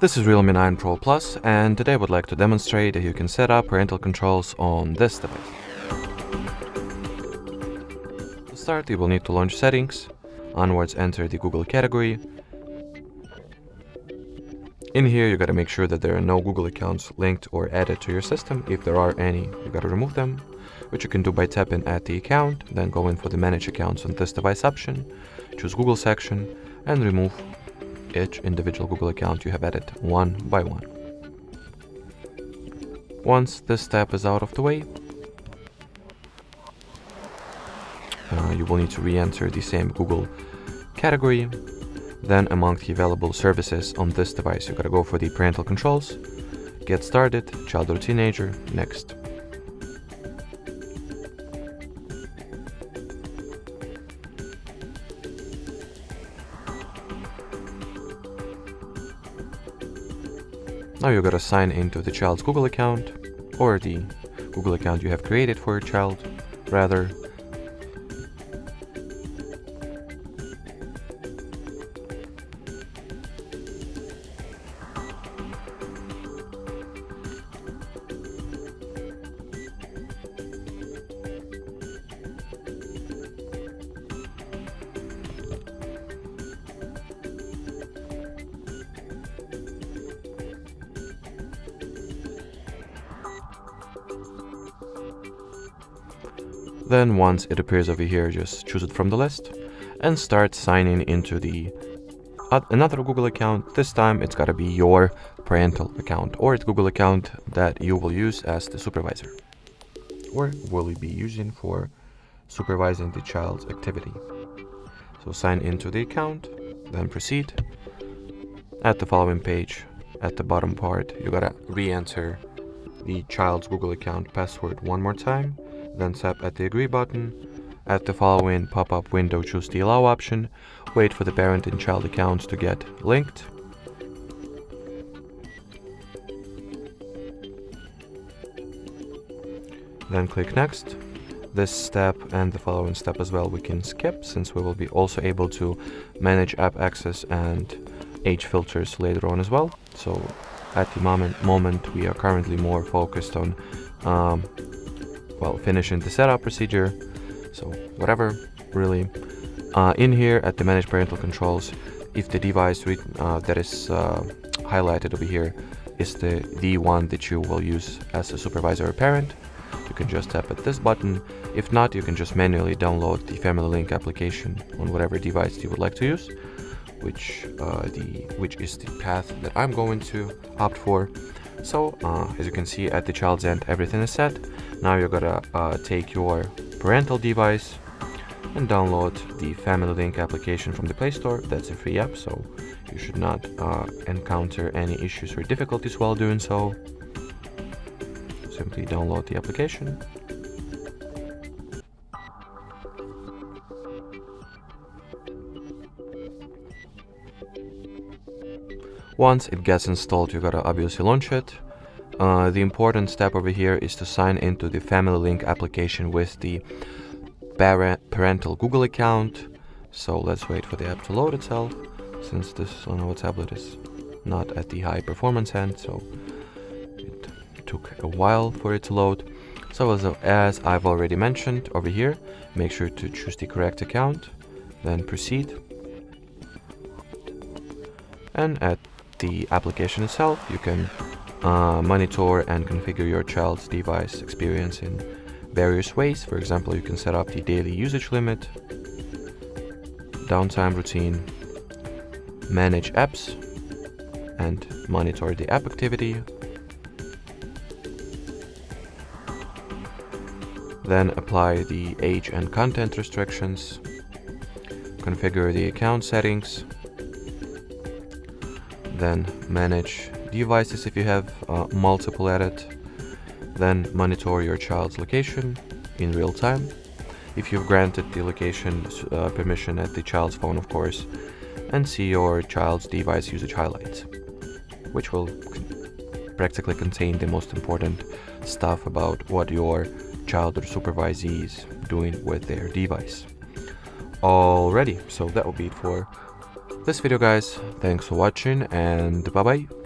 This is Realme 9 Pro Plus, and today I would like to demonstrate that you can set up parental controls on this device. To start, you will need to launch Settings, onwards enter the Google category. In here you gotta make sure that there are no Google accounts linked or added to your system. If there are any, you gotta remove them, which you can do by tapping at the account, then go in for the Manage Accounts on this device option, choose Google section, and remove each individual Google account you have added one by one. Once this step is out of the way, you will need to re-enter the same Google category. Then among the available services on this device, you gotta go for the parental controls, get started, child or teenager, next. Now you gotta sign into the child's Google account, or the Google account you have created for your child, rather. Then once it appears over here, just choose it from the list and start signing into the another Google account. This time it's gotta be your parental account, or the Google account that you will use as the supervisor, or will be using for supervising the child's activity. So sign into the account, then proceed. At the following page, at the bottom part, you gotta re-enter the child's Google account password one more time. Then tap at the agree button. At the following pop-up window, choose the allow option. Wait for the parent and child accounts to get linked. Then click next. This step and the following step as well we can skip, since we will be also able to manage app access and age filters later on as well. So at the moment we are currently more focused on finishing the setup procedure, so whatever really. In here at the manage parental controls, if the device that is highlighted over here is the one that you will use as a supervisor or parent, you can just tap at this button. If not, you can just manually download the Family Link application on whatever device you would like to use, which is the path that I'm going to opt for. So as you can see at the child's end, everything is set. Now you're gonna take your parental device and download the Family Link application from the Play Store. That's a free app, so you should not encounter any issues or difficulties while doing so. Simply download the application. Once it gets installed, you gotta obviously launch it. The important step over here is to sign into the Family Link application with the parental Google account. So let's wait for the app to load itself, since this on our tablet is not at the high performance end, so it took a while for it to load. So as I've already mentioned over here, make sure to choose the correct account, then proceed. And at the application itself, you can monitor and configure your child's device experience in various ways. For example, you can set up the daily usage limit, downtime routine, manage apps, and monitor the app activity. Then apply the age and content restrictions, configure the account settings, then manage devices if you have multiple added, then monitor your child's location in real time, if you've granted the location permission at the child's phone, of course, and see your child's device usage highlights, which will practically contain the most important stuff about what your child or supervisee is doing with their device. Alrighty, so that will be it for this video, guys. Thanks for watching, and bye bye.